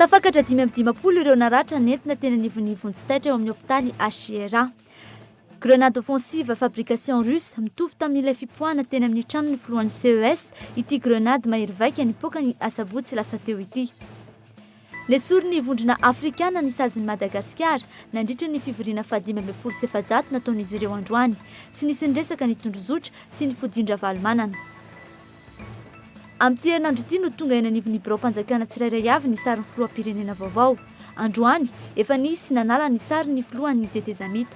Tafakatra 5 ireo naratra nentina tena nivonivony tsy taitra eo amin'ny hôpitaly Ashiera. Grenade offensive fabrication russe mitovy tamin'ilay fipoahana teny amin'ny tranony filohan'ny CES ity grenade mahery vaika nipoaka ny asabotsy lasa teo ity. Nesory ny vondrona afrikana ny saziny Madagasikara nandritra ny fivoriana 520 nataon'izy ireo androany, tsy nisy nresaka ny tondrozotra sy ny fodindra valomanana. Amin'ity herinandro ity no tonga eny anivon'ny birao-mpanjakana tsirairay avy ny sarin'ny filoham-pirenena vaovao. Androany efa nisy nanala ny sarin'ny filohan'ny tetezamita.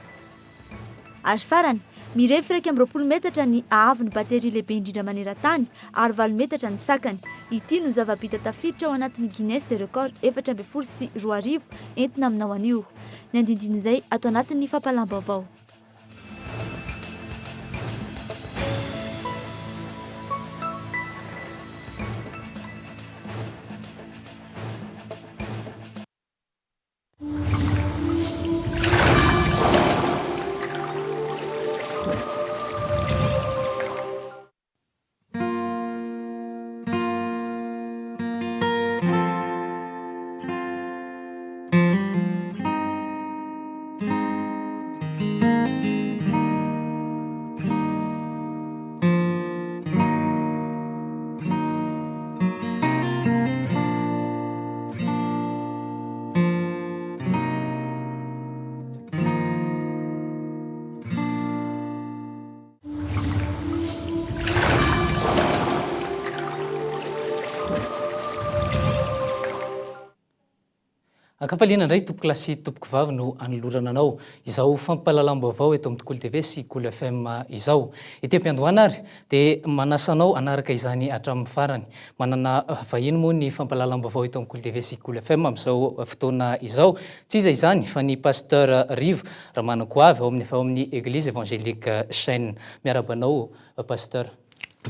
Ary farany, mirefy 20 metatra ny ahavon'ny bateria lehibe indrindra maneran-tany ary 20 metatra ny sakany. Ity no zava-bita tafiditra ao anatin'ny Guinness de Record 420 entina aminao anio. Ny andindin'izay ato anatin'ny fampalam-baovao. Akafaliana indray tompoko lasy tompoko vavy no anolorana anao izao fampahalalam-baovao eto amin'ny KOLO TV sy KOLO FM izao. Ety am-piandohana ary dia manasanao anaraka izany hatramin'ny farany. Manana vahiny moa ny fampahalalam-baovao eto amin'ny KOLO TV sy KOLO FM amin'izao fotoana izao. Tsy iza izany fa ny pasteur Rivo Ramanakoavy ao amin'ny église évangélique chaîne. Miaraba anao pasteur.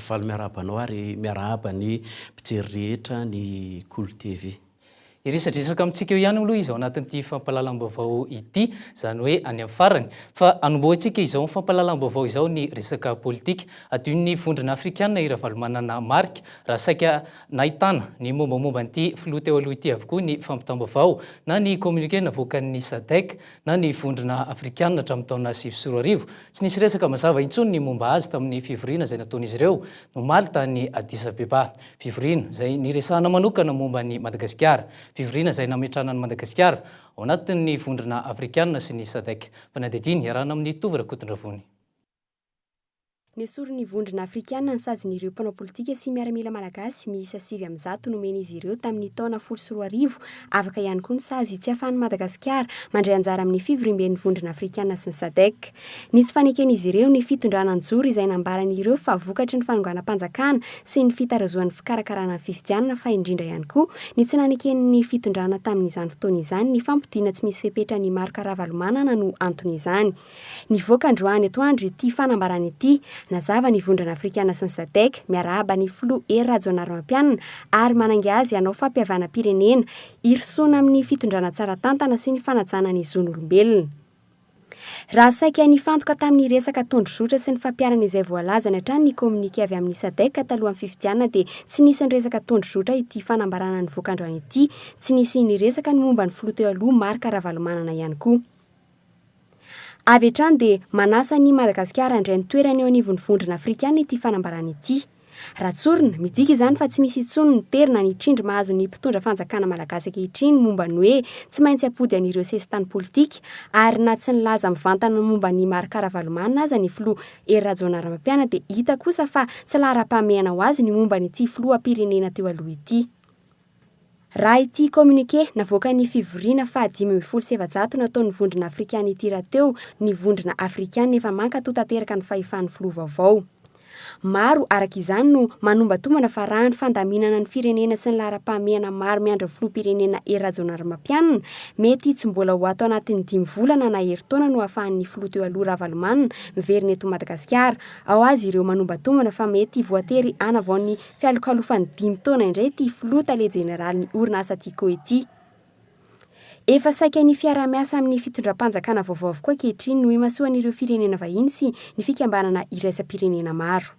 Faly miaraba anao ary miaraba ny mpijery rehetra ny KOLO TV. Iresadresaka amintsika eo ihany aloha izy ao anatin'ity fampahalalam-baovao ity, zany hoe any amin'ny farany. Fa anomboantsika izao ny fampahalalam-baovao izao ny resaka politika. Adion'ny vondrona afrikana ira-valomanana marika raha saika nahitana ny mombamomba an'ity filoha teo aloha ity avokoa ny fampitam-baovao na ny communiqué navoakan'ny SADC na ny vondrona afrikana hatramin'ny taona 2024. Tsy nisy resaka mazava intsony ny momba azy tamin'ny fivoriana izay nataon'izy ireo no maly tany Addis Abeba. Fivoriana izay niresahana manokana momba ny Madagasikara. Fivoriana izay nametrahana ny Madagasikara ao anatin'ny vondrona afrikana sy ny SADC. Fanadidiny iarahana amin'ny Tovy Rakotondravony. Nesory ny vondrona afrikana ny sazin'ireo mpanao politika sy miaramila malagasy miisa 700 nomeny izy ireo tamin'ny taona 2024, afaka ihany koa ny sazy tsy ahafahan'ny Madagasikara mandray anjara amin'ny fivoriamben'ny vondrona afrikana sy ny SADC. Nisy faneken'izy ireo ny fitondrana anjoro izay nambaran'ireo fa vokatry ny fanonganam-panjakana sy ny fitarazoan'ny fikarakarana ny fifidianana fa indrindra ihany koa ny tsy naneken'ny fitondrana tamin'izany fotoana izany ny fampidiana tsy misy fepetra ny marika ravalomanana no anton'izany. Nivoaka androany atoandro ity fanambarana ity nazava ny vondrona afrikana sy ny SADC miarahaba ny filoha Rajonarimampianina ary manangy azy hanao fampihavana pirenena irosona amin'ny fitondrana tsara tantana sy ny fanajana ny zon'olombelona. Raha saika nifantoka tamin'ny resaka tondrozotra sy ny fampiarana izay voalaza ny hatrany ny communiqué avy amin'ny SADC talohan'ny fifidianana dia tsy nisy ny resaka tondrozotra ity fanambarana ny voakandroany ity, tsy nisy ny resaka ny momba ny filoha teo aloha marika ravalomanana ihany koa. Avy hatrany dia manasa ny Madagasikara indray ny toerany eo anivon'ny vondrona afrikana ity fanambarana ity. Ratsorina midika izany fa tsy misy intsony ny terina ny trindry mahazo ny mpitondra fanjakana malagasy ankehitriny momba ny hoe tsy maintsy apody an'ireo sesitany politika ary na tsy nilaza mivantana momba ny marika ravalomanana aza ny filoha Rajonarimampianina dia hita kosa fa tsy lara-pahamehana ho azy ny momba nyity filoham-pirenena teo aloha ity. Raha ity communiqué navoaka ny fivoriana fa 517 nataon'ny vondrona afrikana ity rahateo ny vondrona afrikana efa manka-to tanteraka ny fahefan'ny filoha vaovao. Maro araka izany no manombatomana fa raha ny fandaminana ny firenena sy ny lara-pahamehana maro miandry filoham-pirenena Rajonarimampianina mety tsy mbola ho ato anatin'ny 5 volana na herintaona no ahafahan'ny filoha teo aloha ravalomanana miverina eto Madagasikara. Ao azy ireo manombatomana fa mety voatery anavaon'ny fialokalofan'ny 5 taona indray ity filoha tale jeneraly ny orinasa tiko ity. Efa saika ny fiara-miasa amin'ny fitondram-panjakana vaovao avokoa ankehitriny no imasoan'ireo firenena vahiny sy ny fikambanana iraisam-pirenena maro.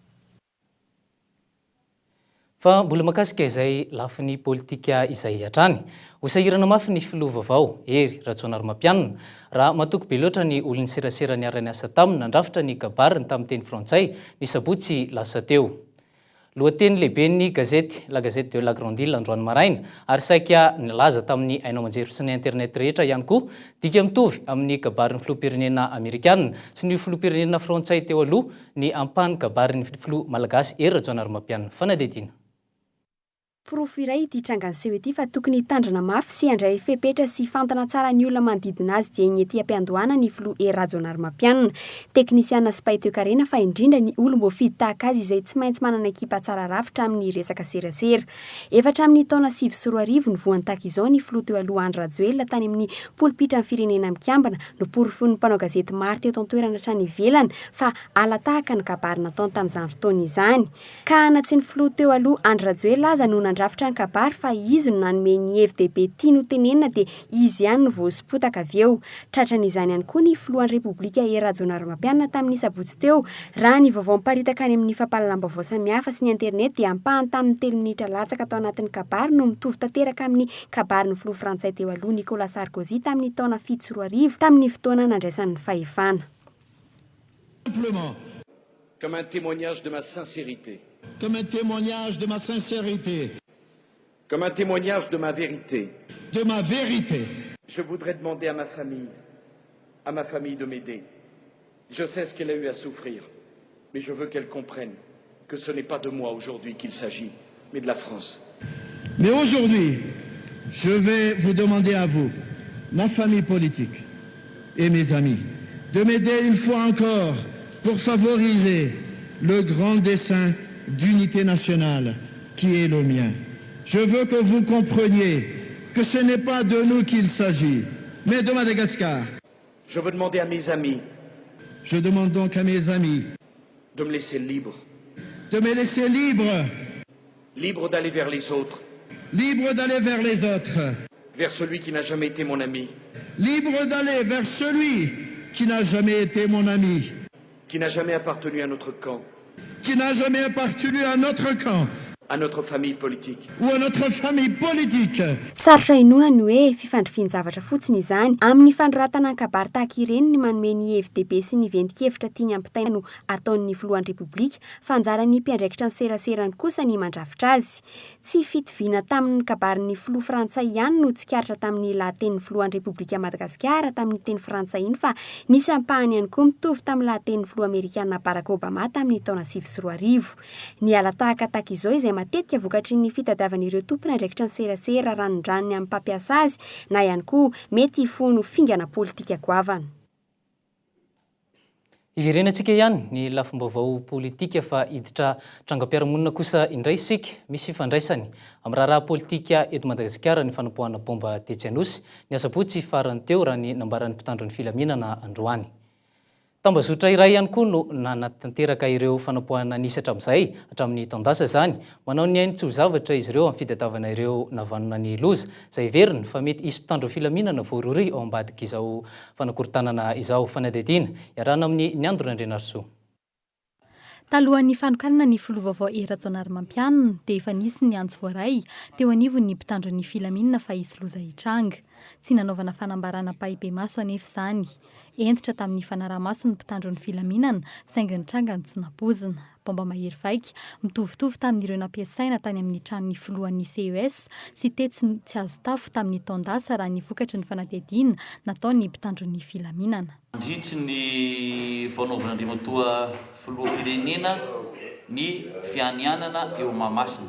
fa mbola makasika izay lafin'ny politika izay hatrany hosahirana mafy ny filoha vaovao ery ratsoanary mampianina raha matoky be loatra ny olony serasera ny arany asa taminy nandrafitra ny kabariny tamin'ny teny frantsay ny sabotsy lasa teo. Lohateny lehibe ny gazety La Gazette de la Grande Île androany maraina ary saika nilaza tamin'ny ainao manjery sy ny internet rehetra ihany koa dika mitovy amin'ny kabarin'ny filoha-pirenena amerikanina sy ny filoha-pirenena frantsay teo aloha ny ampahany kabarin'ny filoha malagasy ery ratsoanary mampianina fanadidina. Profo iray ity trangany seho ity fa tokony hitandrana mafy sy handray fepetra sy fantana tsara ny olona manodidina azy dia iny ety ampiandohana ny filoha ery ratsoanary mampianina. Teknisiana sy paitoekarena fa indrindra ny olom-boafidy tahaka azy izay tsy maintsy manana ekipa tsara rafitra amin'ny resaka serasera. Efatra amin'ny taona 9 sy 4 ny voany tahaka izao ny filoha teo aloha Andry Rajoelina tany amin'ny polipitra ny firenena mikambana no porofon'ny mpanao gazety maro teo tantoerana hatrany ivelany fa ala tahaka ny kabary nataony tamin'izany fotoana izany. Ka anatsy ny filoha teo aloha Andry Rajoelina aza no nandrafitra ny kabary fa izy no nanome ny FDB tia no tenenina dia izy ihany no voasipotaka avy eo. Tratran'izany ihany koa ny filohan'ny repoblika ery ratsoanary mampianina tamin'ny sabotsy teo raha ny vaovao miparitaka any amin'ny fampahalalam-baovao samihafa sy ny internet dia ampahany tamin'ny 3 minitra latsaka tao anatin'ny kabary no mitovy tanteraka amin'ny kabarin'ny filoha frantsay teo aloha Nicolas Sarkozy tamin'ny taona 7 sy 4 tamin'ny fotoana nandraisan'ny fahefana. Comme un témoignage de ma sincérité. Comme un témoignage de ma sincérité. Comme un témoignage de ma vérité. De ma vérité. Je voudrais demander à ma famille de m'aider. Je sais ce qu'elle a eu à souffrir, mais je veux qu'elle comprenne que ce n'est pas de moi aujourd'hui qu'il s'agit, mais de la France. Mais aujourd'hui, je vais vous demander à vous, ma famille politique et mes amis, de m'aider une fois encore pour favoriser le grand dessein d'unité nationale qui est le mien. Je veux que vous compreniez que ce n'est pas de nous qu'il s'agit, mais de Madagascar. Je veux demander à mes amis. Je demande donc à mes amis de me laisser libre. De me laisser libre. Libre d'aller vers les autres. Libre d'aller vers les autres. Vers celui qui n'a jamais été mon ami. Libre d'aller vers celui qui n'a jamais été mon ami. Qui n'a jamais appartenu à notre camp. Qui n'a jamais appartenu à notre camp. À notre famille politique. Ou à notre famille politique. Sarotra inona ny hoe fifandrifian-javatra fotsiny izany amin'ny fandroratana ny kabary tahaka ireny ny manome ny FDB sy ny ventikevitra tiany ampitaina no ataon'ny filohan'ny repoblika fa anjarany mpiandraikitra ny seraserany kosa ny mandrafitra azy. Tsy fitoviana tamin'ny kabarin'ny filoha frantsay ihany no tsikaritra tamin'ny lahatenin'ny filohan'ny repoblika Madagasikara tamin'ny teny frantsay iny fa nisy ampahany ihany koa mitovy tamin'ny lahatenin'ny filoha amerikanina Barack Obama tamin'ny taona 7 sy 4. Ny ala tahaka izao izay matetika vokatry ny fitadiavan'ireo tompona andraikitra ny serasera ranondranony amin'ny mpampiasa azy na ihany koa mety fono fingana politika goavana. Iverenantsika ihany ny lafim-baovao politika fa hiditra trangam-piarahamonina kosa indray isika misy fifandraisany amin'ny raharaha politika eto Madagasikara ny fanapohana bomba Tetsianosy ny asabotsy farany teo raha ny nambaran'ny mpitandron'ny filaminana androany. Tambazotra iray ihany koa no nanatanteraka ireo fanapohana nisy hatramin'izay hatramin'ny taondasa izany manao ny ainy tsy ho zavatra izy ireo amin'ny fitadiavana ireo navanona ny loza izay veriny fa mety isy mpitandron'ny filaminana voarory ao ambadika izao fanakorontanana izao fanadidina iarahana amin'ny Niandro Andrenarso. Talohan'ny fanokanana ny filoha vaovao ery ratsoanary mampianina dia efa nisy ny antso voaray teo anivon'ny mpitandron'ny filaminana fa hisy loza hitranga. Tsy nanaovana fanambarana pahibe maso anefa izany. Entitra tamin'ny fanaraha-maso ny mpitandron'ny filaminana saingy ny trangany tsy napozina. Bomba mahery vaika mitovitovy tamin'ireo nampiasaina tany amin'ny tranon'ny filohan'ny CES sy tetsy tsy azo tafo tamin'ny taondasa raha ny vokatry ny fanadihadiana nataon'ny mpitandron'ny filaminana. Mandritry ny fanaovana andriamatoa filoham-pirenena ny fianianana eo Mahamasina.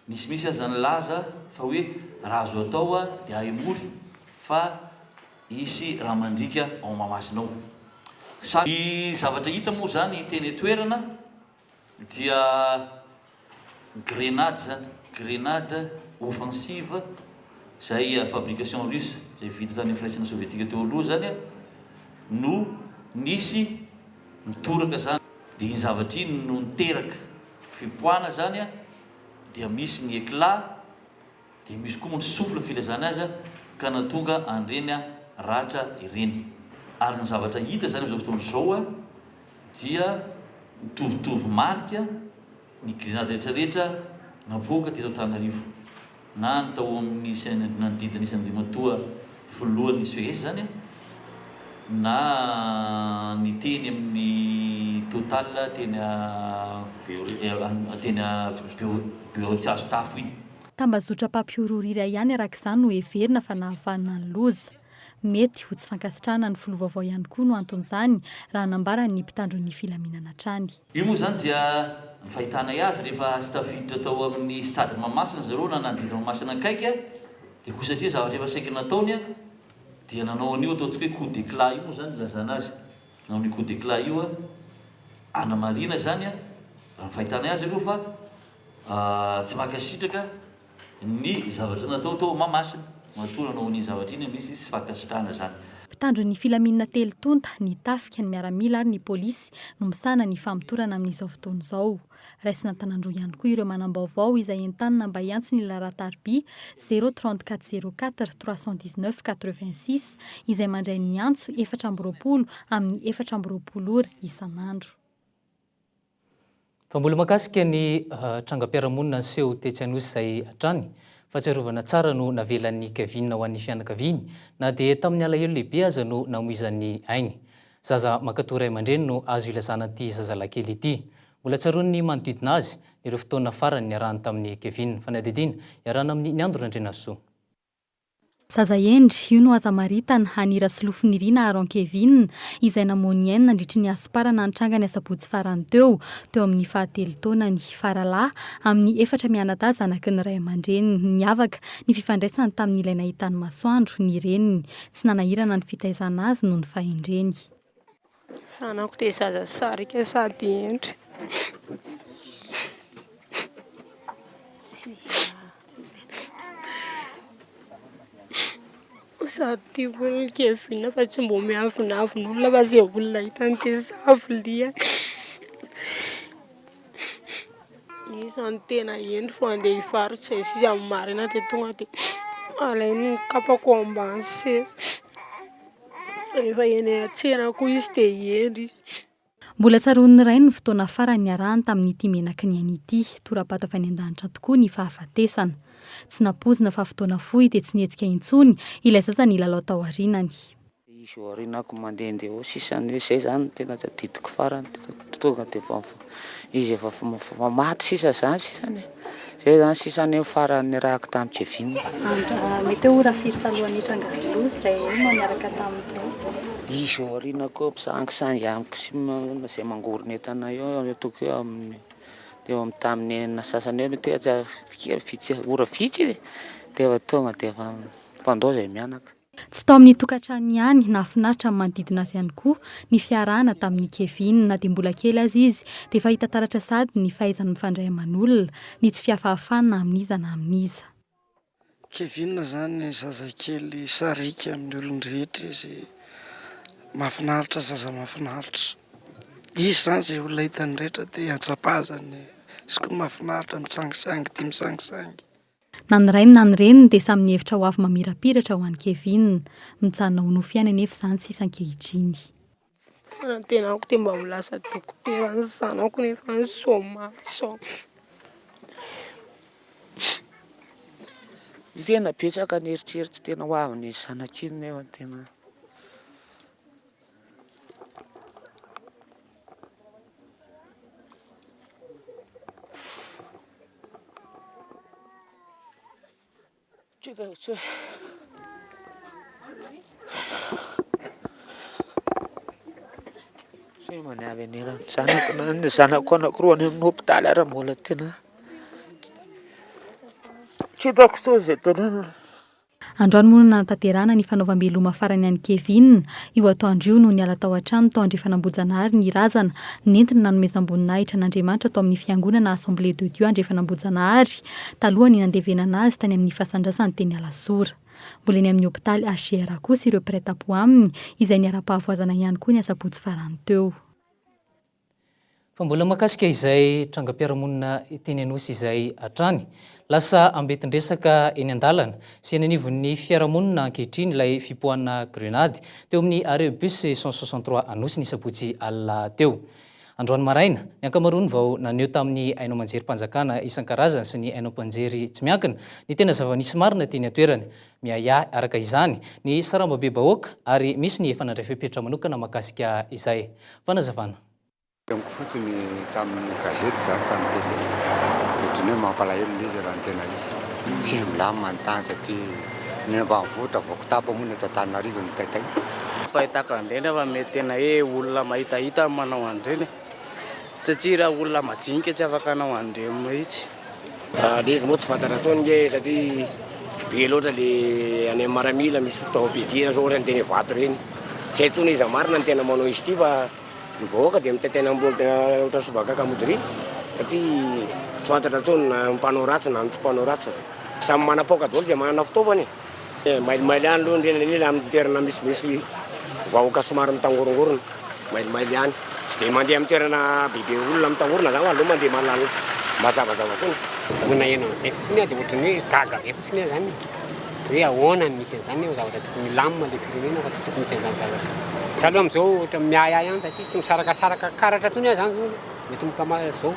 Misy aza ny laza fa hoe raha azo atao dia haimory fa isy raha mandrika ao Mahamasina ao. Ny zavatra hita moa zany teny toerana dia grenade zany, grenade offensive izay fabrication russe izay vita tamin'ny firaisana sovietika teo aloha zany no nisy nitoraka zany. Dia iny zavatra iny no niteraka fipoahana zany dia misy ny éclat dia misy koa ny souffle filazana azy ka natonga andreny ratra ireny. Ary ny zavatra hita zany amin'izao fotoana izao dia mitovitovy marika ny grenade rehetrarehetra navoaka teto Antananarivo na natao amin'ny nanodidina isany dimatoa voalohan'ny Suez zany na ny teny amin'ny total teny bureau tsy azo tafo iny. Tambazotra mpampiororira ihany arak'izany no heverina fa nahavanina ny loza. Mety ho tsy fankasitrahana ny filoha vaovao ihany koa no anton'izany raha nambara ny mpitandro ny filaminana trany. Io moa zany dia ny fahitana azy rehefa tsy tafiditra tao amin'ny stade Mahamasina zareo na nanodidina Mahamasina akaiky dia koa satria zavatra efa saika nataony dia nanao an'io ataontsika hoe coup d'éclat io moa zany lazana azy. Nanao ny coup d'éclat io anamarina zany raha ny fahitana azy aloha fa tsy makasitraka ny zavatra natao tao Mahamasina. Matoa nanao ny zavatra iny misy tsy fankasitrahana zany. Mpitandro ny filaminana telo tonta ny tafika ny miaramila ary ny polisy no misana ny famitorana amin'izao fotoana izao. Raisina tanandroa ihany koa ireo manam-baovao izay entanina mba hiantso ny laratarby 03404 319 86 izay mandray ny antso 420 amin'ny 420 ora isan'andro. Fa mbola makasika ny trangam-piarahamonina ny seho tetsy anosy izay hatrany. Fahatsiarovana tsara no navelan'ny Kevin ho an'ny fianakaviany na dia tamin'ny alahelo lehibe aza no namoizan'ny ainy. Zaza mankatoa ray aman-dreny no azo ilazana ity zazalakely ity. Mbola tsaroan'ny manodidina azy ireo fotoana farany niarahany tamin'ny Kevin fa nadidina iarahana amin'ny Niandro Nandrenasoa. Zaza endry io no aza maritana hanira solofinirina aron Kevin izay namoany ainy nandritry ny asomparana nitrangany asabotsy farany teo amin'ny 7 taonany faralahy amin'ny 4 mianadahy zanaky ny ray aman-dreny niavaka ny fifandraisany tamin'ny ilay nahitany masoandro ny reniny tsy nanahirana ny fitaizana azy noho ny fahendreny. Sanako dia zaza sarika sady endry. Sady olona Kevin fa tsy mbo miavonavon'olona fa zay olona hitany dia savolia. Isany tena endry fo andeha hivarotra izy amin'ny marina dia tonga dia alainy ny kapako ambany seza. Rehefa eny an-tsena koa izy dia endry. Mbola tsaroan'ny ray ny fotoana farany niarahany tamin'ity menaky ny an'ity torapata fa ny an-danitra tokoa ny fahafatesana. Tsy napozina fa fotoana fohy dia tsy nietsika intsony ilay zaza ny lalao tao arinany. Izy arinako mandehandeha ao sisany izay zany tena tadidiko farany tonga dia izy efa maty sisa zany sisany. Zay zany sisany farany rahako tamin'ny Kevin. Mety hoe ora firy talohan'ny hitrangavaloha izay no niaraka tamin'izay. Izy arinako mpisangisangy amiko sy izay mangorona entana eo toko eo amin'ny eo amin'ny tamin'ny sasany eo mety ora vitsy dia tonga dia fandao izay mianaka. Tsy tao amin'ny tokantrano ihany nahafinaritra amin'ny manodidina azy ihany koa ny fiarahana tamin'ny Kevin na dia mbola kely azy izy dia fahita taratra sady ny fahaizany mifandray aman'olona ny tsy fiafahafana amin'iza na amin'iza. Kevin zany zazakely sarika amin'ny olon-drehetra izy mahafinaritra zaza mahafinaritra. Izy zany izay olona hitany rehetra dia atsapazany izy koa mahafinaritra mitsangisangy tia misangisangy. Na ny rainy na ny reniny dia samy nihevitra ho avy mamirapiratra ho an'ny Kevin mijanona ho nofy nefa izany sisa ankehitriny. Fanantenako dia mba milasa dokotera ny zanako nefa ny somaso. Tena betsaka ny eritseritsy tena ho avy ny zanak'iny nefa tena. Tsy manavy anera ny zanako anankiroa any amin'ny hôpitaly ary mbola tena tsy hitako izay tena. Androany moa natanterahana ny fanaovam-beloma farany an'i Kevin io atoandro io no niala tao an-trano tao andrefanambojanahary ny razana nentina nanomezam-boninahitra n'Andriamanitra tao amin'ny fiangonana Assemblée de Dieu andrefanambojanahary talohany nandevenana azy tany amin'ny fasandrasany teny Alasora. Mbola eny amin'ny hôpitaly AGR kosa ireo prêt-à-pot aminy izay niara-pahavoazana ihany koa ny asabotsy farany teo. Fa mbola makasika izay trangam-piarahamonina teny anosy izay hatrany lasa ambetindresaka eny an-dalana sy eny anivon'ny fiarahamonina ankehitriny ilay fipoahana grenady teo amin'ny arrêt bus 163 anosy ny sabotsy alina teo. Androany maraina, ny ankamaroany vao naneo tamin'ny ainao manjery mpanjakana isan-karazany sy ny ainao mpanjery tsy miankina ny tena zava-nisy marina teny atoerany. Miaya araka izany ny sarambabe bahoaka ary misy ny efa nandray fepetra manokana mahakasika izay. Fanazavana. Amiko fotsiny tamin'ny gazety zasy tamin'ny tele dia hoe mampalahelo izy raha ny tena izy tsy milamy manontany satria ny ambanivohitra vaoko tapa moa ny eto Antananarivo mitaitay. Fahitako andreny fa mety tena hoe olona mahitahita manao andreny satria raha olona majinika tsy afaka anao andreny mihitsy. Le izy moa tsy fantatra tsony nge satria be loatra le any maramila misy fotoam-pidirana zao ohatrany teny vato reny tsy hay tsony izy marina ny tena manao izy ity fa ny vahoaka dia mitaitaina ambony ohatran'ny sobakaka modry satria tsy fantatra tsony na mpanao ratsy na tsy mpanao ratsy samy manapoka daholo zay manana fitaovany. Mailimay any aloha ndreny amin'ny toerana misimisy vahoaka somary mitangorongorona mailimay any tsy dia mandeha amin'ny toerana bebe olona mitangorona zao aloha mandeha malala mazavazava foana. Mona ianao izay fotsiny dia ohatrany hoe gaga be fotsiny zany hoe ahoana ny misy an'izany hoe zavatra tokony milamina le firenena fa tsy tokony misy an'izany zavatra. Za aloha amin'izao ohatra miayay ihany satria tsy misarakasaraka karatra tsony zany zao mety zao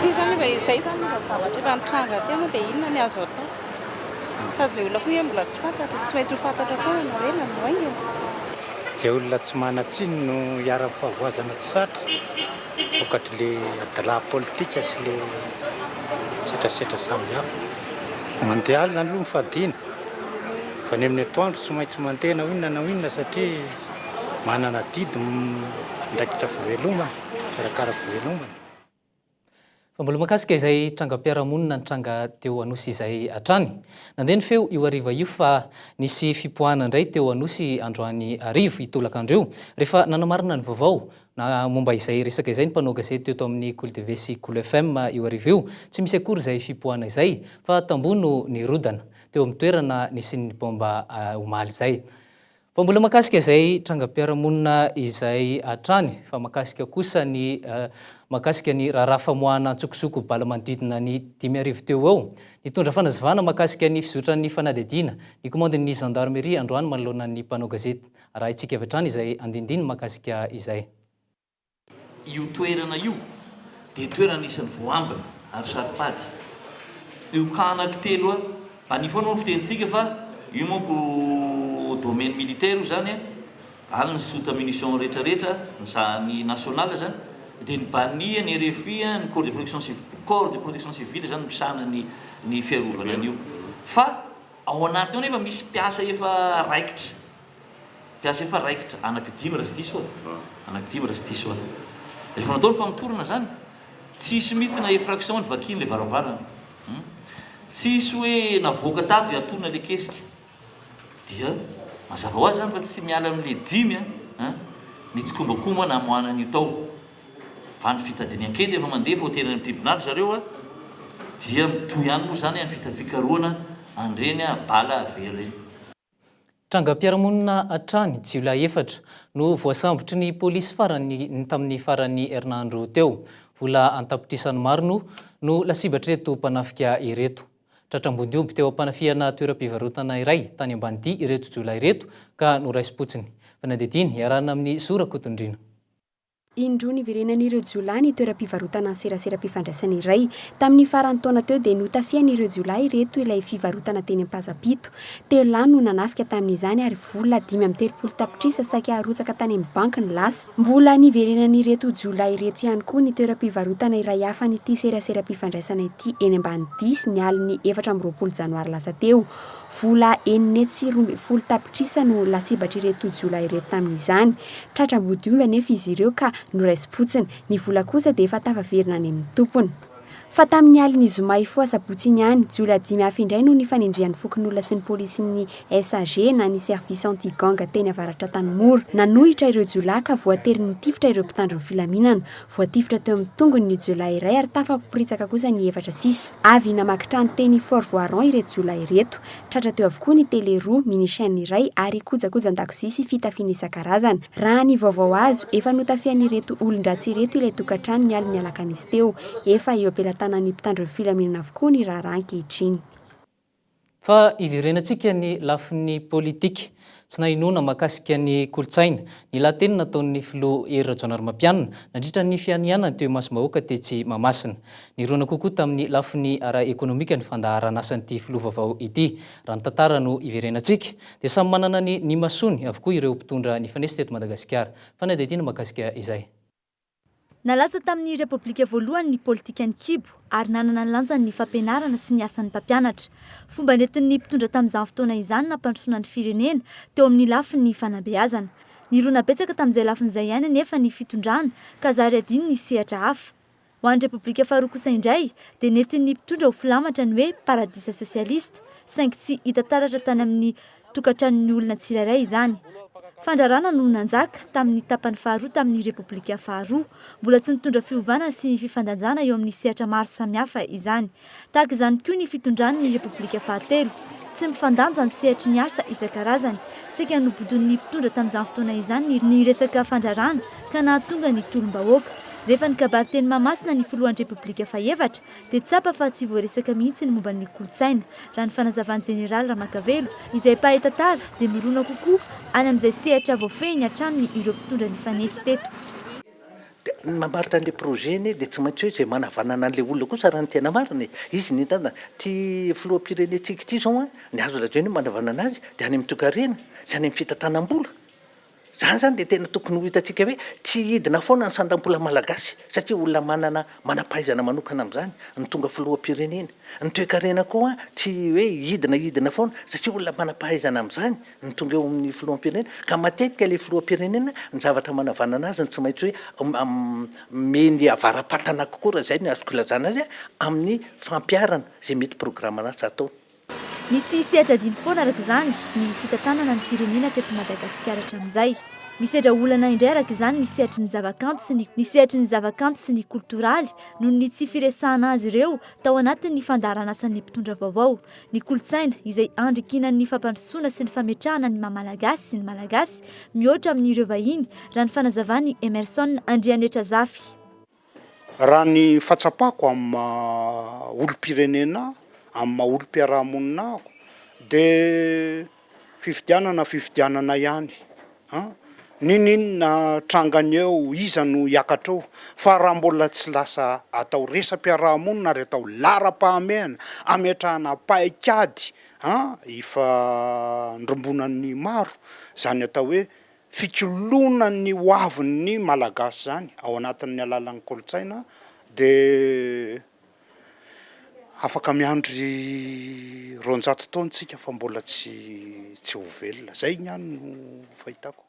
izany efa izay zany efa zavatra efa nitranga tena dia inona ny azo atao fa le olona foa mbola tsy fantatra tsy maintsy ho fantatra foana na hoe na moaingana. Le olona tsy mana-tsiny no hiara-fahavoazana tsy satra vokatry le adala politika sy le setrasetra samihafa mandeha alina aloha mifadina fa ny amin'ny atoandro tsy maintsy mantena inona na inona satria manana didy ndraikitra fivelomana karakara fivelomana. Fa mbola mahakasika izay trangam-piarahamonina ny tranga teo anosy izay hatrany. Nandeha ny feo io hariva io fa nisy fipoahana indray teo anosy androany hariva itolakandreo rehefa nanamarina ny vaovao na momba izay resaka izay ny mpanao gazety teo amin'ny KOLO TV sy KOLO FM io hariva io tsy misy akory izay fipoahana izay fa tamboho no nirodana teo amin'ny toerana nisy ny bomba omaly izay. Fa mbola mahakasika izay trangam-piarahamonina izay hatrany fa mahakasika kosa ny mahakasika ny raharaha famoahana tsokosoko bala manodidina ny 5,000 teo ao. Nitondra fanazavana mahakasika ny fizotran'ny fanadihadiana ny komandin'ny gendarmerie androany manoloana ny mpanao gazety. Raha itsika avy hatrany izay andindiny mahakasika izay. Io toerana io dia toerana isan'ny voambina ary saripady. Io kanak telo mpanifona moa fitentsika fa io monko domaine militaire io zany alina sota munition rehetrarehetra ny national zany dia ny bania ny RFI ny corps de protection civile zany misana ny fiarovana an'io fa ao anaty ao nefa misy mpiasa efa raikitra anankidimy raha sy diso rehefa natao ny famitorana zany tsisy mihitsy na infraction ny vakiny le varavarana tsisy hoe navoaka tato atorina le kesika dia mazava ho azy zany fa tsy miala amin'le 5 nitsikombakoma na amoana an'io tao fa ny fitadiany ankety efa mandeha fa hoterina amin'ny tribunal zareo dia mitoy ihany moa zany ny fikaroana andreny bala avery. Trangam-piarahamonina hatrany Jiolay 4 no voasambotry ny polisy farany tamin'ny farany herinandro teo. Vola antapitrisany maro no lasibatra reto mpanafika ireto. Tratram-bondioby teo ampanafihana toeram-pivarotana iray tany Ambanidia ireto Jiolay ireto ka noraisy-potsiny. Fanadidiny iarahana amin'ny Sorakotondrina. Indro niverenan'ireo Jiolay ny toeram-pivarotana serasera mpifandraisana iray tamin'ny farany taona teo dia notafian'ireo Jiolay reto ilay fivarotana teny Ampazapito. Teo lahy no nanafika tamin'izany ary vola 530 tapitrisa saky arotsaka tany amin'ny banky ny lasa. Mbola niverenan'ireto Jiolay reto ihany koa ny toeram-pivarotana iray hafa n'ity serasera mpifandraisana ity eny Ambanidia ny aliny 4 Janoary lasa teo. Vola 940 tapitrisa no lasibatra ireto Jiolay reto tamin'izany. Tratram-bondioby anefa izy ireo ka noraisy-potsiny, ny vola kosa dia efa tafaverina any amin'ny tompony. Fa tamin'ny aliny zomay foa sabotsiny ihany, Jiolay 5 hafa indray no nifanenjehan'ny fokon'olona sy ny polisin'ny SAG na ny service anti-gang teny avaratra Tanimora. Nanohitra ireo Jiolay ka voatery nitifitra ireo mpitandro ny filaminana. Voatifitra teo amin'ny tongony ny Jiolay iray ary tafakoporitsaka kosa ny 4 avy namakitrano teny Fort Voiron ireto Jiolay ireto. Tratra teo avokoa ny tele roa, mini chaîne iray ary kojakojan-dakozia sy fitafiana isan-karazany. Raha ny vaovao azo, efa notafian'ireto olon-dratsy ireto ilay tokantrano ny aliny alakamisy teo. Efa eo ampelantanan'ny mpitandro ny filaminana avokoa ny raharaha ankehitriny. fa ivirenantsika ny lafin'ny politika tsy nahinona mahakasika ny kolotsaina ny lateny nataon'ny filoha Hery Rajaonarimampianina nandritra ny fianianana teo Masom-bahoaka Tetsy Mamasina ny rona kokoa tamin'ny lafin'ny ara ekonomika ny fandaharana asan'ity filoha vaovao ity raha ny tantara no iverenantsika dia samy manana ny masony avokoa ireo mpitondra ny fanesy teto Madagasikara fa na dia tiana mahakasika izay. Nalaza tamin'ny Repoblika voalohany ny politika ny kibo ary nanana ny lanjany ny fampianarana sy ny asan'ny mpampianatra. Fomba nentin'ny mpitondra tamin'izany fotoana izany nampandrosoana ny firenena teo amin'ny lafin'ny fanabeazana. Ny rona betsaka tamin'izay lafin'izay ihany nefa ny fitondrana ka zary adino ny sehatra hafa. Ho an'ny Repoblika faharoa kosa indray dia nentin'ny mpitondra ho filamatra ny hoe paradisa sosialista saingy tsy hita taratra tany amin'ny tokantranon'ny olona tsirairay izany. Fandrarana no nanjaka tamin'ny tapany faharoa tamin'ny Repoblika faharoa, mbola tsy nitondra fiovana sy ny fifandanjana eo amin'ny sehatra maro samihafa izany. Tahaka izany koa ny fitondran'ny Repoblika fahatelo, tsy mifandanja ny sehatry ny asa isan-karazany. Saika nobodon'ny mpitondra tamin'izany fotoana izany ny resaka fandrarana ka nahatonga ny tolom-bahoaka. Rehefa ny kabariteny Mamasina ny filohan'ny Repoblika fahaefatra dia tsapa fa tsy voaresaka mihitsy ny momba ny kolotsaina raha ny fanazavan'ny jeneraly Ramakavelo izay pahita tara dia mirona kokoa any amin'izay sehatra voafehiny hatrany ireo mpitondra ny fanesy teto. Mamaritra an'ilay projet-ny dia tsy maintsy hoe izay manavanana an'ilay olona kosa raha ny tena mariny. Izy ny tana ty filoham-pirenentsika ity zao ny azo lazainy manavanana azy dia any amin'ny toekarena sy any amin'ny fitantanam-bola. Zany zany dia tena tokony ho hitantsika hoe tsy hidina foana ny sandam-bola malagasy satria olona manam-pahaizana manokana amin'izany ny tonga filoham-pirenena. Ny toe-karena koa tsy hoe hidina foana satria olona manam-pahaizana amin'izany ny tonga eo amin'ny filoham-pirenena ka matetika ilay filoham-pirenena ny zavatra manavanana azy ny tsy maintsy hoe meny avaram-patana kokoa raha izay ny azoko ilazana azy amin'ny fampiarana izay mety programana azy atao. Misy sehatra dimy foana araka izany ny fitantanana ny firenena teto Madagasikara hatramin'izay. Misedra olana indray araka izany ny sehatry ny zavakanto sy ny kulturaly noho ny tsy firesahana azy ireo tao anatin'ny fandaharana asan'ny mpitondra vaovao. Ny kolotsaina izay andrikinan'ny fampandrosoana sy ny fametrahana ny maha-malagasy sy ny malagasy mihoatra amin'ireo vahiny raha ny fanazavany Emerson Andrianetra Zafy. Raha ny fahatsapako amin'ny olom-pirenena amin'ny maha-olom-piarahamonina ako dia fifidianana ihany. Ninina trangany eo iza no hiakatra eo fa raha mbola tsy lasa atao resam-piarahamonina ary atao lara-pahamehana ametrahana paikady ifa ndrombonan'ny maro zany atao hoe fikilonan'ny hoavin'ny malagasy zany ao anatin'ny alalan'ny kolotsaina dia afaka miandry 200 taontsika fa mbola tsy ho velona. Zay ihany no fahitako.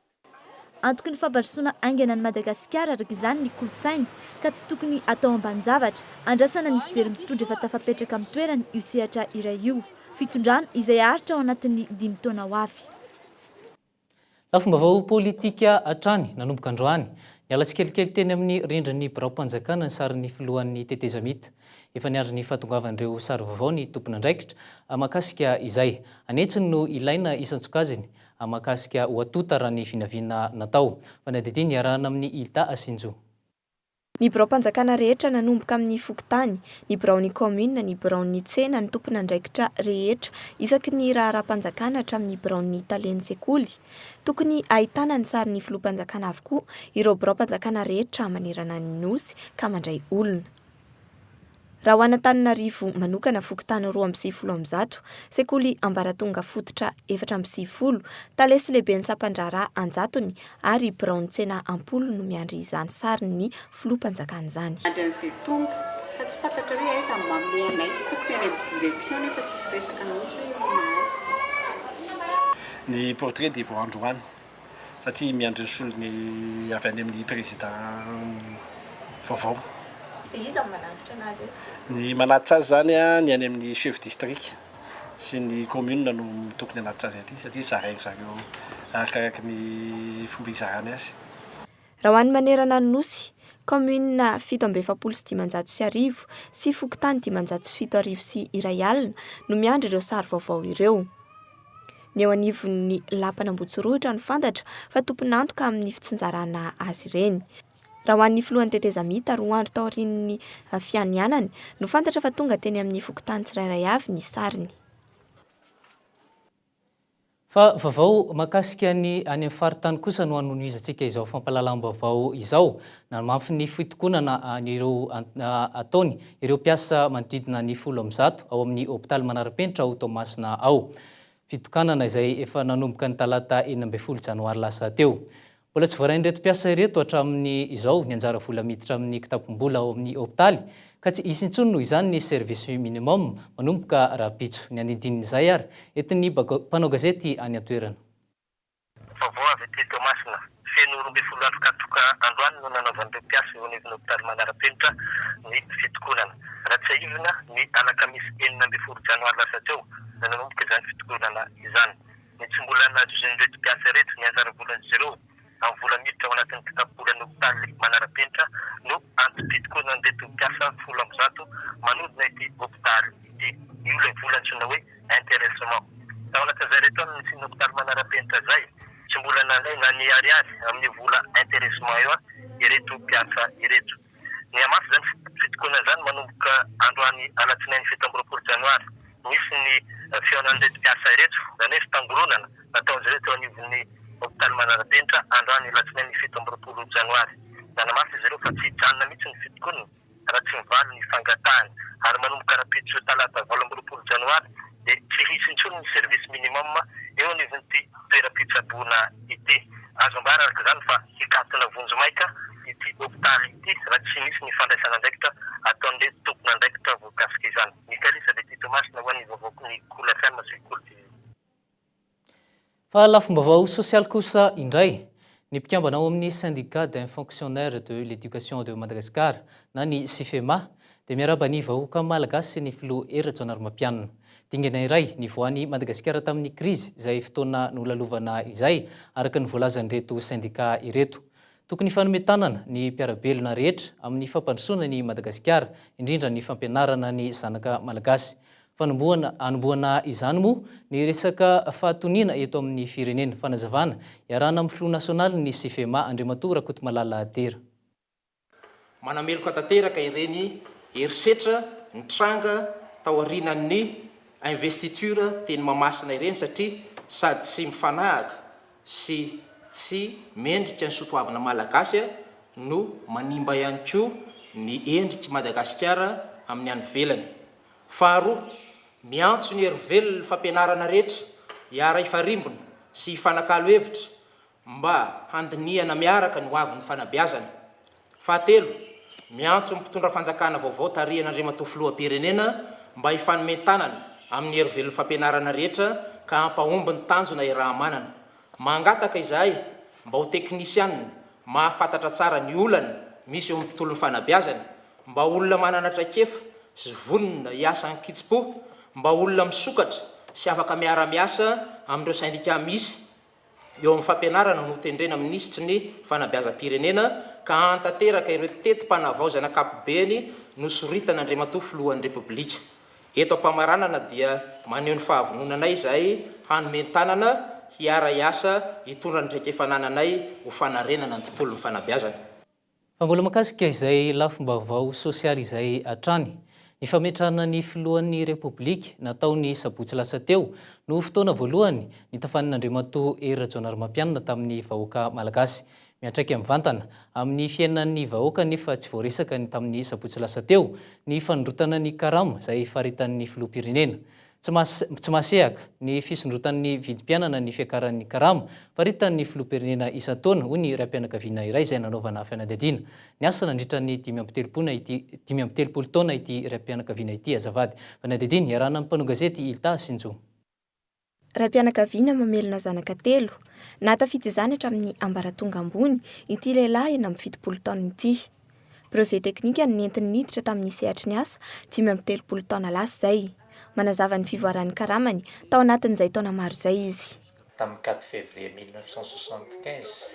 Antoky ny fampandrosoana aingana ny Madagasikara araka izany ny kolotsaina ka tsy tokony atao ambanin-javatra andrasana ny fijery mitondra efa tafapetraka amin'ny toerany io sehatra iray io fitondrana izay aritra ao anatin'ny 5 taona ho avy. Lafim-baovao politika hatrany nanomboka androany niala tsikelikely teny amin'ny rindrin'ny birao-mpanjakana ny sarin'ny filohan'ny tetezamita. Efa niandry ny fahatongavan'ireo sary vaovao ny tompona andraikitra mahakasika izay. Anetsiny no ilaina isan-tsokajiny mahakasika ho atota raha ny vinavina natao. Fa na dia ity niarahana amin'ny Ida Asinjo. Ny birao-mpanjakana rehetra nanomboka amin'ny fokontany, ny biraon'ny komuna, ny biraon'ny tsena, ny tompona andraikitra rehetra isaky ny raharaham-panjakana hatramin'ny biraon'ny Talen'ny sekoly. Tokony ahitana ny sarin'ny filoha-mpanjakana avokoa ireo birao-mpanjakana rehetra manerana ny nosy ka mandray olona. Raha ho Antananarivo manokana fokontany 220 sekoly ambaratonga fototra 410, talesy lehibe ny Sampandrara anjatony ary biraon'ny tsena ampolo no miandry izany sariny filoha-mpanjakana izany. Andran'izay tonga fa tsy fantatra hoe aiza mameanay tokony any amin'ny direction nefa tsisy resaka mihitsy hoe mahazo. Ny portrait dia vao androany satria miandry ny solony avy any amin'ny président vaovao. Iza manatitra anazy? Ny manatitra azy zany ny any amin'ny chef district sy ny commune no tokony anatitra azy aty satria zarainy zareo arakaraka ny fomba izarany azy. Raha ho any manerana ny nosy, commune 725 sy fokontany 507 sy iray alina no miandry ireo sary vaovao ireo. Ny eo anivon'ny lapana Ambotsorohitra no fantatra fa tompon'antoka amin'ny fitsinjarana azy ireny. Raha ho an'ny filohan'ny tetezamita roa andro taorian'ny fianianany no fantatra fa tonga teny amin'ny fokontany tsirairay avy ny sariny. Fa vaovao makasika ny any amin'ny faritany kosa no anohizantsika izao fampalalam-baovao izao na mafy ny fitokonana an'ireo ataony ireo mpiasa manodidina ny 10 ao amin'ny hôpitaly Manarapenitra ao Toamasina ao. Fitokanana izay efa nanomboka ny talata 12 janoary lasa teo. Mbola tsy voarain'ireto mpiasa ireto hatramin'ny izao ny anjara vola miditra amin'ny kitapom-bola ao amin'ny hôpitaly ka tsy hisy intsony noho izany ny service minimum manomboka rapitso ny andindinin'izay ary etin'ny mpanao gazety any an-toerana. Vaovao avy ety Toamasina feno 12 andro katoka androany no nanaovan'ireo mpiasa eo anivon'ny hôpitaly Manarapenitra ny fitokonana. Ratsahivina ny alakamisy 12 janoary lasa teo na nanomboka izany fitokonana izany. Ny tsy mbola nahazoan'ireto mpiasa ireto ny anjara volan'izy ireo amin'ny vola miditra ao anatin'ny kitapolan'ny hôpitaly Manarapenitra no antom-pitokonana an'ireto mpiasa 10 manodina ity hôpitaly ity. Io ilay vola antsoina hoe intéressement. Ao anatin'izay reto amin'ny sy ny hôpitaly Manarapenitra izay tsy mbola nalay na ny ariary amin'ny vola intéressement io ireto mpiasa ireto. Ny amafy izany fitokonana izany manomboka androany alatsinainy 17 janoary. Misy ny fihaonan'ireto mpiasa ireto izany hoe fitangoronana nataon'izy ireto ao anivon'ny hôpitaly Manarapenitra androany alatsinainy 17 janoary. Nanamafy izy ireo fa tsy hijanona mihitsy ny fitokonana raha tsy mivaly ny fangatahany ary manomboka rapitso talata 12 janoary dia tsy hisy intsony ny service minimum eo anivon'ity toeram-pitsaboana ity. Azo ambara araka izany fa hikatona vonjy maika ity hôpitaly ity raha tsy misy ny fandraisana andraikitra ataon'ilay tompona andraikitra voakasika izany. Ny kalisa dia ity Tomasina ho an'ny vaovao ny KOLO FM sy KOLO TV. Fa lafim-baovao sosialy kosa indray ny mpikambana ao amin'ny syndicat d'un fonctionnaire de l'éducation de Madagascar na ny SIFEMA dia miaraba ny vahoaka malagasy ny filoha era-Janarym-Mampianina. Dingana iray ny voan'ny Madagasikara tamin'ny krizy izay fotoana nolalovana izay araka ny voalazan'ireto syndicat ireto. Tokony fanometanana ny mpiarabelona rehetra amin'ny fampandrosoana ny Madagasikara indrindra ny fampianarana ny zanaka malagasy. Anomboana izany moa ny resaka fahatoniana eto amin'ny firenena fanazavana iarahana amin'ny filoha nasionaly ny SIFEMA Andriamatoa Rakotomalala Tera. Manameloka tanteraka ireny herisetra ny tranga tao aorianan'ny investiture teny mamasina ireny satria sady tsy mifanahaka sy tsy mendrika ny sotoavana malagasy no manimba ihany koa ny endriky Madagasikara amin'ny any velany. Faharoa, miantso ny hery fampianarana rehetra hiara ifarimbona sy hifanakalo hevitra mba handiniana miaraka ny hoavin'ny fanabeazana. Fahatelo, miantso ny mpitondra fanjakana vaovao tarihan'Andriamatoa filoham-pirenena mba hifanomentanana amin'ny hery fampianarana rehetra ka hampahomby ny tanjona iaraha-manana. Mangataka izahay mba ho teknisianina mahafantatra tsara ny olana misy eo amin'ny tontolon'ny fanabeazana, mba olona manana traikefa sy vonona hiasa ny kitsipo, mba olona misokatra sy afaka miara-miasa amin'ireo syndicat misy eo amin'ny fampianarana no tendrena ministry ny fanabeazam-pirenena ka hantanteraka ireo tetim-panavaozana ankapobeny no soritan'Andriamatoa filohan'ny Repoblika. Eto am-pamaranana dia maneho ny fahavononanay izay hanomentanana hiara-iasa hitondra ny traikefanananay ho fanarenana ny tontolon'ny fanabeazana. Fa mbola makasika izay lafim-baovao sosialy izay hatrany. Ny fametrahana ny filohan'ny Repoblika nataony sabotsy lasa teo no fotoana voalohany nitafanin'Andriamatoa era-Janarym-Mampianina tamin'ny vahoaka malagasy. Miantraika mivantana amin'ny fiainan'ny vahoaka nefa tsy voaresaka ny tamin'ny sabotsy lasa teo ny fanondrotana ny karama izay faritan'ny filoham-pirenena. Tsy masehaka ny fisondrotan'ny vidim-pianana ny fiakaran'ny karama faritan'ny filoham-pirenena isan-taona hoy ny raim-pianakaviana iray izay nanaovana fianadadiana. Ny asa nandritra ny 5 taona ity raim-pianakaviana ity azavady. Fianadadiana iarahana amin'ny mpanao gazety Ilta Sinjo. Raim-pianakaviana mamelona zanaka 3 natafity izany hatramin'ny ambaratonga ambony ity lehilahy eny amin'ny 70 taona ity. Brevet teknika nentiny niditra tamin'ny sehatry ny asa 13 taona lasa izay. Manazava ny fivoaran'ny karamany tao anatin'izay taona maro izay izy. Tamin'ny 4 février 1975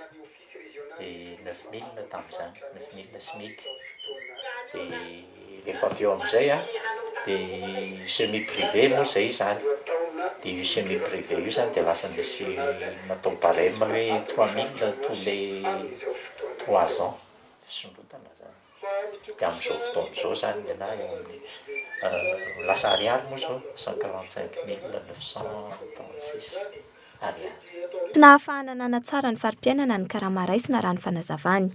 dia 9000 tamin'izany, 9000 SMIC. Dia rehefa avy eo amin'izay dia semi privé moa izay izany. Dia io semi privé io izany dia lasa misy natao barème hoe 3000 tous les 3 ans fisondrotana zany. Dia amin'izao fotoana izao zany ny anahy eo amin'ny lasa ariary moa zao 145 936. Tsy nahafahana nana tsara ny farim-piainana ny karama-raisina raha ny fanazavany.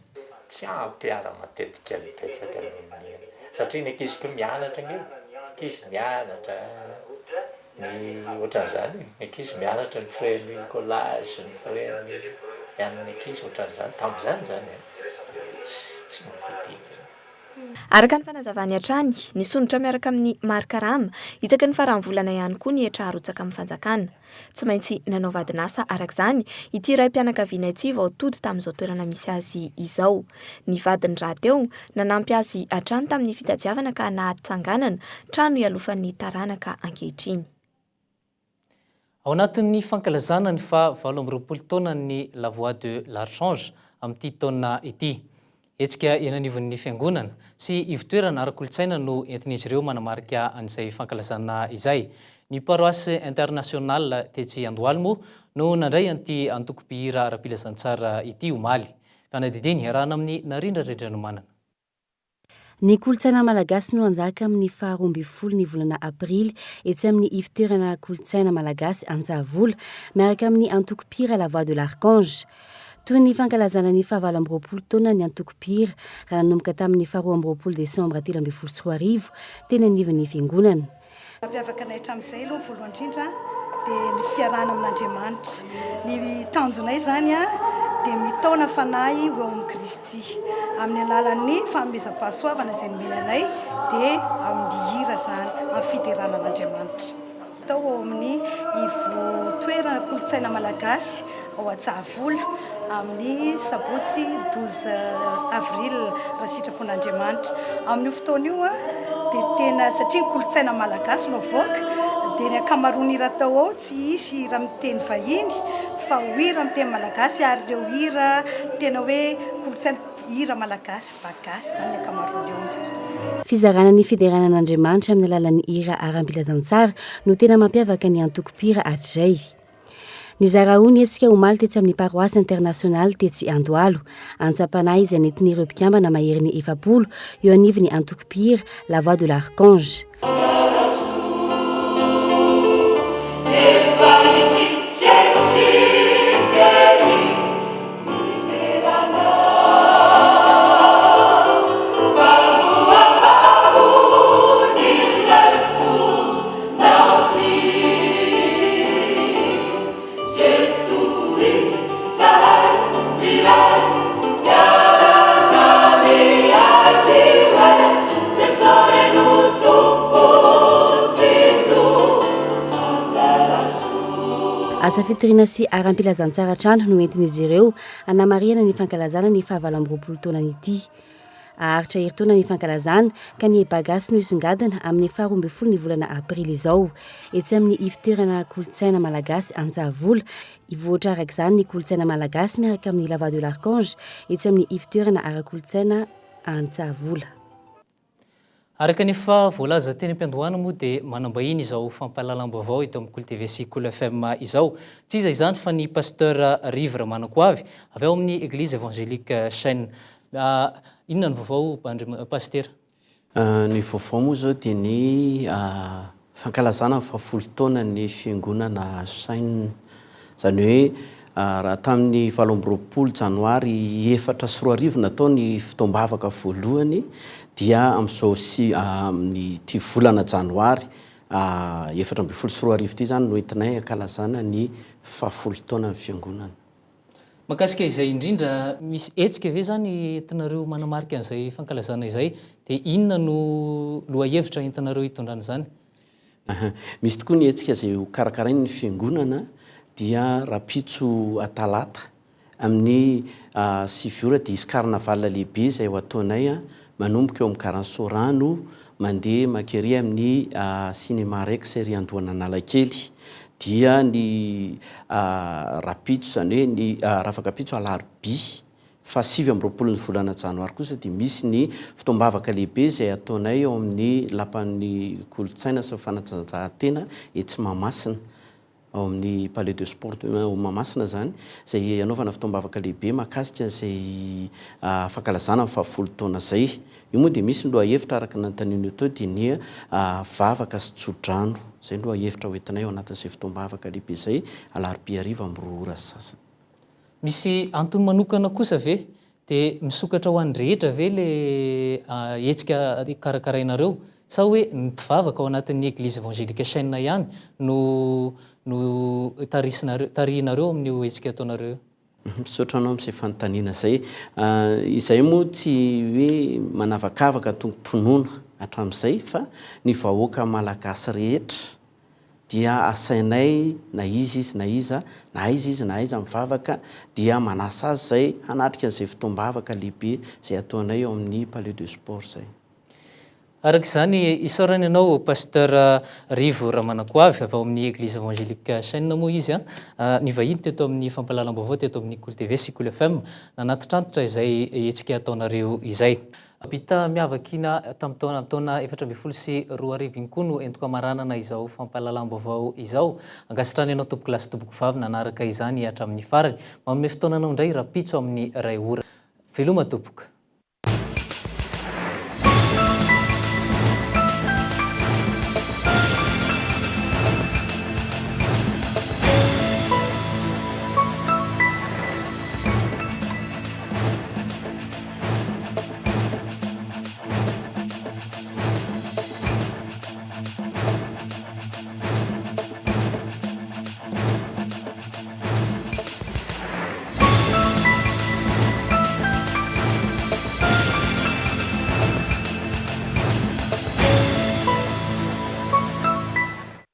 Tsy ampiara matetika ny betsaka amin'ny satria ny ankizy koa mianatra ny ankizy mianatra ny ohatran'izany ny ankizy mianatra ny freny collage ny freny amin'ny ankizy ohatran'izany tamin'izany zany tsy mafidy. Araka ny fanazavany hatrany, ny sonitra miaraka amin'ny marikarama, hitaka ny farany volana ihany koa ny hetra harotsaka amin'ny fanjakana. Tsy maintsy nanao vadinasa arak'izany ity raim-pianakaviana ity vao tody tamin'izao toerana misy azy izao. Ny vadiny rahateo nanampy azy hatrany tamin'ny fitadiavana ka nahatsanganana trano ialofan'ny taranaka ankehitriny. Ao anatin'ny fankalazana ny fa 20 taona ny la voix de l'archange amin'ity taona ity. Hetsika enanivon'ny fiangonana sy ivitoerana ara-kolotsaina no entin'izy ireo manamarika an'izay fankalazana izay. Ny paroisse internationale tetsy Andohalo moa no nandray an'ity antoko-pihira ara-pilazantsara ity omaly. Fanadidiny iarahana amin'ny narindra-drindra manana. Ny kolotsaina malagasy no anjaka amin'ny faha 12 ny volana aprily etsy amin'ny ivitoerana kolotsaina malagasy Antsavola miaraka amin'ny antoko-pihira la voix de l'archange. Toy ny fankalazana ny faha 20 taona ny antoko-pihira raha nanomboka tamin'ny faha 20 desambra 2024 teny anivon'ny fiangonana. Mampiavaka anay hatramin'izay aloha voalohany indrindra dia ny fiarahana amin'Andriamanitra. Ny tanjonay zany dia mitaona fanahy eo amin'ny Kristy amin'ny alalan'ny fanomezam-pahasoavana izay nomenanay dia amin'ny hira zany amin'ny fiderana an'Andriamanitra. Tao ao amin'ny ivotoerana kolotsaina malagasy ao Antsavola amin'ny sabotsy 12 avril raha sitrapon'Andriamanitra. Amin'ny fotoana io dia tena satria kolotsaina malagasy no avoaka dia ny akamaroany hira tao ao tsy hisy hira miteny vahiny fa hira miteny malagasy ary ireo hira tena hoe kolotsaina hira malagasy bagasy zany ny akamaroany eo amin'izay fotoana izay. Fizarana ny fideranan'Andriamanitra amin'ny alalan'ny hira ara-bilazantsara no tena mampiavaka ny antoko-pihira hatrizay. Ny zaraony etsika omaly tetsy amin'ny paroisse internationale tetsy Andohalo. Antsapanahy izay nentin'ireo mpikambana mahery ny 70 eo anivon'ny antoko-pihira la voix de l'archange. Asa fitirina sy aram-pilazantsara trano no entin'izy ireo anamariana ny fankalazana ny faha 20 taonany ity. Aharitra heritaona ny fankalazana ka ny ebagasy no isongadina amin'ny faha 12 ny volana aprily izao. Etsy amin'ny ivitoerana kolotsaina malagasy Antsavola, ivoatra arak'izany ny kolotsaina malagasy miaraka amin'ny la voix de l'archange etsy amin'ny ivitoerana ara-kolotsaina Antsavola. Araka ny fa voalaza teny am-piandohana moa dia manambahiny izao fampahalalam-baovao ito amin'ny KOLO TV sy KOLO FM izao. Tsy izay izany fa ny pasteur Rivre Manakoavy avy ao amin'ny église évangélique chaîne. Inona ny vaovao pasteur? Ny vaovao moa zao dia ny fankalazana fa 10 taona ny fiangonana chaîne. Zany hoe raha tamin'ny 20 janoary 4 natao ny fitoam-bavaka voalohany dia amin'izao sy amin'ny ty volana janoary 14 ity zany no entinay ankalazana ny fa 10 taona ny fiangonana. Makasika izay indrindra misy etsika ve zany entinareo manamarika an'izay fankalazana izay dia inona no lohahevitra entinareo hitondrana zany? Misy tokoa ny etsika izay ho karakarainy ny fiangonana dia rapitso atalata amin'ny 7 ora dia isy karnaval lehibe izay ho ataonay manomboka eo amin'ny Garansorano mandeha makery amin'ny cinéma Rex ery Andohananalakely dia ny rapitso zany hoe ny rafakapitso alarobia fa 7 ny volana janoary kosa dia misy ny fitoam-bavaka lehibe izay ataonay eo amin'ny lapan'ny kolotsaina sy fanatanjahantena etsy Mahamasina ao amin'ny palais de sport Mahamasina zany zay anaovana fitombavaka lehibe mahakasika zay fankalazana 70 taona zay. Io moa dia misy lohahevitra araka nantaniny teo dia ny vavaka sy tsodrano zay lohahevitra hoentinay ao anatin'izay fitombavaka lehibe zay alarobia hariva amin'ny 2 ora sy sasany. Misy antony manokana kosa ve dia misokatra ho an'ny rehetra ve le hetsika karakarainareo sa hoe ny mpivavaka ao anatin'ny église évangélique chaîne ihany no tarihinareo amin'io hetsika ataonareo? Misaotra anao amin'izay fanontaniana zay. Izay moa tsy hoe manavakavaka tomponona hatramin'izay fa ny vahoaka malagasy rehetra dia asainay na izy na iza na izy na iza mivavaka dia manasa azy zay hanatrika an'izay fitombavaka lehibe zay ataonay ao amin'ny palais de sport zay. Araka izany isaorana ianao pasteur Rivo Ramanakoavy avy ao amin'ny église évangélique chaîne moa izy ny vahiny teto amin'ny fampahalalam-baovao teto amin'ny KOLO TV sy KOLO FM nanatitrantotra izay hetsika ataonareo izay. Bita miavakina tamin'ny taona 2024 iny koa no entiko amaranana izao fampahalalam-baovao izao. Angasitrany ianao tompoko lasy tompoko vavy nanaraka izany hatramin'ny farany. Manome fotoananao indray rapitso amin'ny 2 ora. Veloma tompoko.